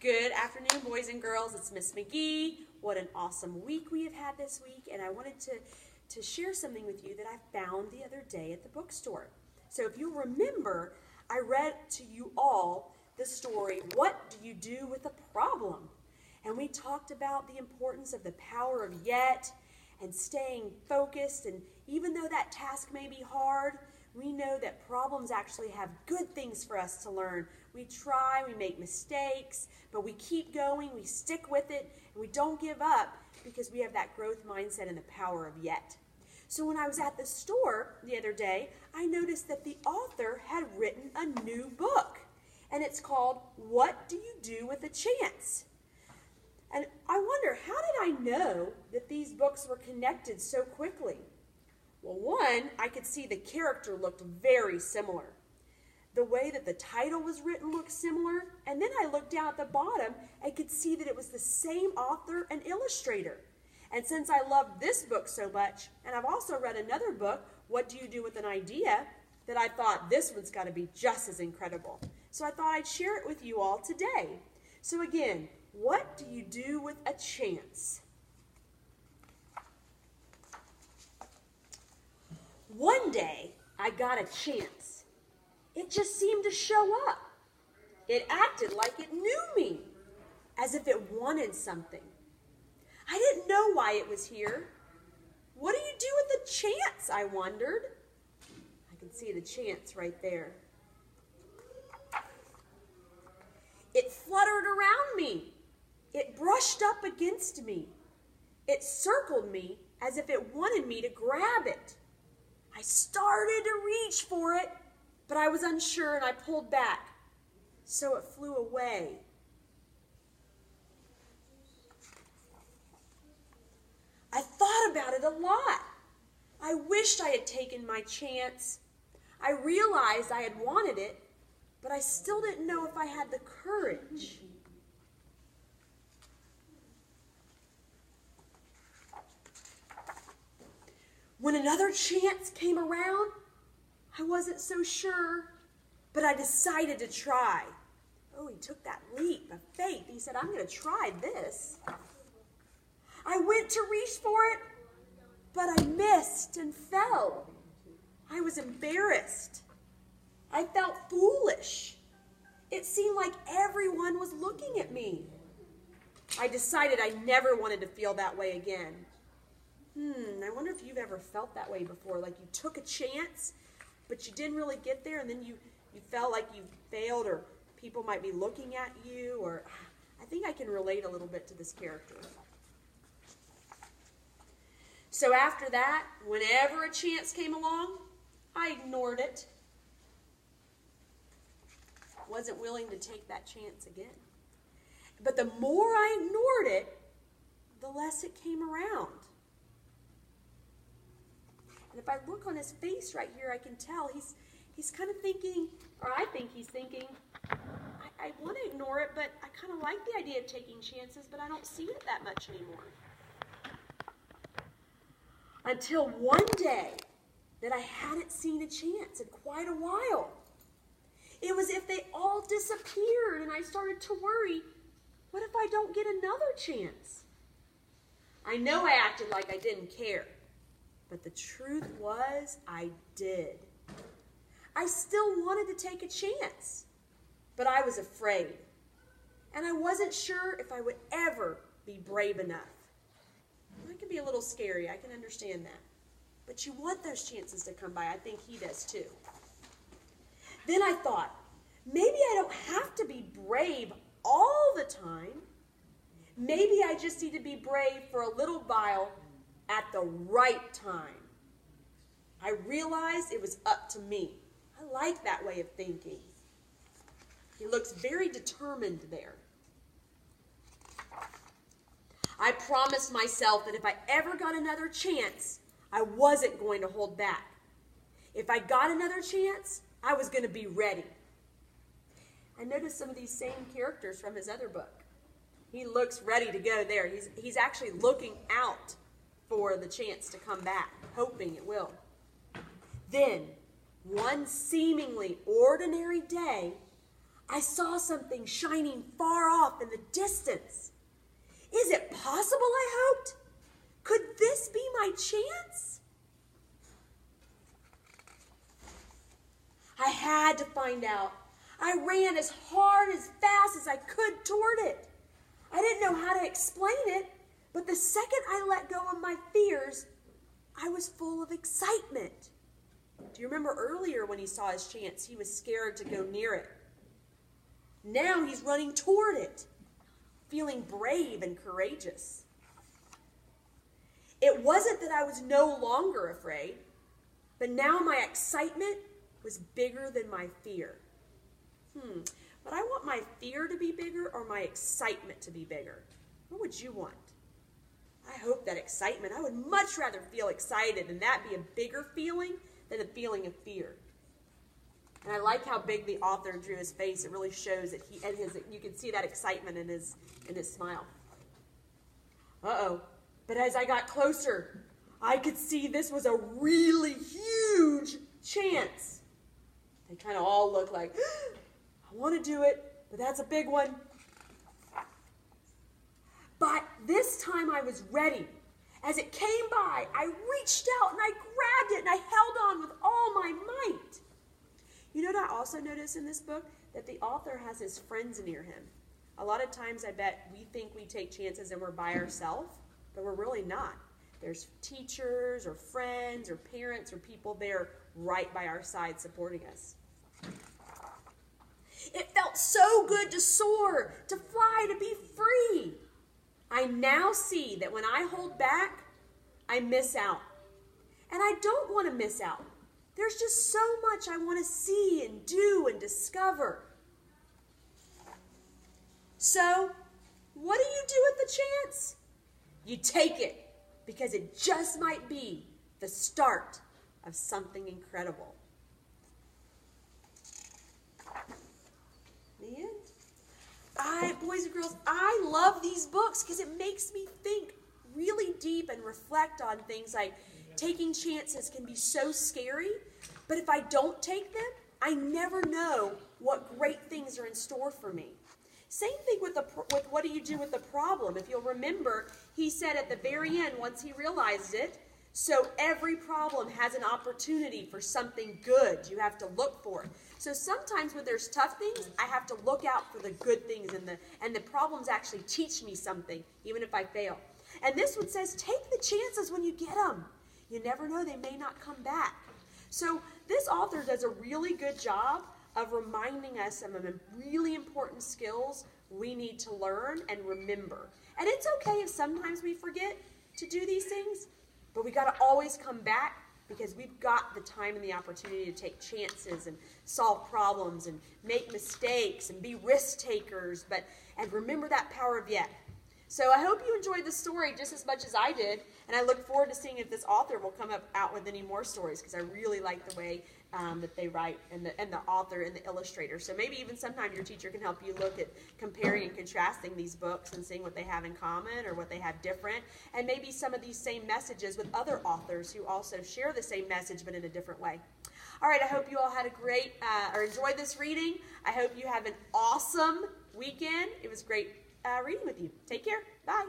Good afternoon, boys and girls. It's Miss McGee. What an awesome week we have had this week, and I wanted to share something with you that I found the other day at the bookstore. So if you remember, I read to you all the story, What Do You Do with a Problem? And we talked about the importance of the power of yet and staying focused, and even though that task may be hard, we know that problems actually have good things for us to learn. We try, we make mistakes, but we keep going, we stick with it, and we don't give up because we have that growth mindset and the power of yet. So when I was at the store the other day, I noticed that the author had written a new book, and it's called What Do You Do with a Chance? And I wonder, how did I know that these books were connected so quickly? Well, one, I could see the character looked very similar. The way that the title was written looked similar, and then I looked down at the bottom and could see that it was the same author and illustrator. And since I loved this book so much, and I've also read another book, What Do You Do with an Idea, that I thought this one's got to be just as incredible. So I thought I'd share it with you all today. So again, what do you do with a chance? One day, I got a chance. It just seemed to show up. It acted like it knew me, as if it wanted something. I didn't know why it was here. What do you do with a chance, I wondered. I can see the chance right there. It fluttered around me. It brushed up against me. It circled me as if it wanted me to grab it. I started to reach for it, but I was unsure and I pulled back, so it flew away. I thought about it a lot. I wished I had taken my chance. I realized I had wanted it, but I still didn't know if I had the courage. When another chance came around, I wasn't so sure, but I decided to try. Oh, he took that leap of faith. He said, I'm going to try this. I went to reach for it, but I missed and fell. I was embarrassed. I felt foolish. It seemed like everyone was looking at me. I decided I never wanted to feel that way again. I wonder if you've ever felt that way before, like you took a chance, but you didn't really get there, and then you felt like you failed, or people might be looking at you, or I think I can relate a little bit to this character. So after that, whenever a chance came along, I ignored it. Wasn't willing to take that chance again. But the more I ignored it, the less it came around. And if I look on his face right here, I can tell he's kind of thinking, or I think he's thinking, I want to ignore it, but I kind of like the idea of taking chances, but I don't see it that much anymore. Until one day that I hadn't seen a chance in quite a while. It was as if they all disappeared, and I started to worry, what if I don't get another chance? I know I acted like I didn't care. But the truth was, I did. I still wanted to take a chance, but I was afraid. And I wasn't sure if I would ever be brave enough. That can be a little scary, I can understand that. But you want those chances to come by. I think he does too. Then I thought, maybe I don't have to be brave all the time. Maybe I just need to be brave for a little while at the right time. I realized it was up to me. I like that way of thinking. He looks very determined there. I promised myself that if I ever got another chance, I wasn't going to hold back. If I got another chance, I was going to be ready. I noticed some of these same characters from his other book. He looks ready to go there. He's actually looking out for the chance to come back, hoping it will. Then, one seemingly ordinary day, I saw something shining far off in the distance. Is it possible, I hoped? Could this be my chance? I had to find out. I ran as hard, as fast as I could toward it. I didn't know how to explain it, but the second I let go of my fears, I was full of excitement. Do you remember earlier when he saw his chance, he was scared to go near it? Now he's running toward it, feeling brave and courageous. It wasn't that I was no longer afraid, but now my excitement was bigger than my fear. But I want my fear to be bigger or my excitement to be bigger? What would you want? I hope that excitement. I would much rather feel excited and that be a bigger feeling than a feeling of fear. And I like how big the author drew his face. It really shows that you can see that excitement in his smile. Uh-oh. But as I got closer, I could see this was a really huge chance. They kind of all look like, I want to do it, but that's a big one. But this time I was ready. As it came by, I reached out and I grabbed it and I held on with all my might. You know what I also noticed in this book? That the author has his friends near him. A lot of times I bet we think we take chances and we're by ourselves, but we're really not. There's teachers or friends or parents or people there right by our side supporting us. It felt so good to soar, to fly, to be free. I now see that when I hold back, I miss out. And I don't want to miss out. There's just so much I want to see and do and discover. So, what do you do with the chance? You take it, because it just might be the start of something incredible. The end. Boys and girls, I love these books because it makes me think really deep and reflect on things like taking chances can be so scary, but if I don't take them, I never know what great things are in store for me. Same thing with what do you do with the problem? If you'll remember, he said at the very end, once he realized it, so every problem has an opportunity for something good. You have to look for it. So sometimes when there's tough things, I have to look out for the good things, and the problems actually teach me something, even if I fail. And this one says, take the chances when you get them. You never know, they may not come back. So this author does a really good job of reminding us of the really important skills we need to learn and remember. And it's okay if sometimes we forget to do these things, but we got to always come back because we've got the time and the opportunity to take chances and solve problems and make mistakes and be risk takers, and remember that power of yet. So I hope you enjoyed the story just as much as I did, and I look forward to seeing if this author will come out with any more stories because I really like the way that they write and the author and the illustrator. So maybe even sometime your teacher can help you look at comparing and contrasting these books and seeing what they have in common or what they have different, and maybe some of these same messages with other authors who also share the same message but in a different way. All right, I hope you all had a great or enjoyed this reading. I hope you have an awesome weekend. It was great reading with you. Take care. Bye.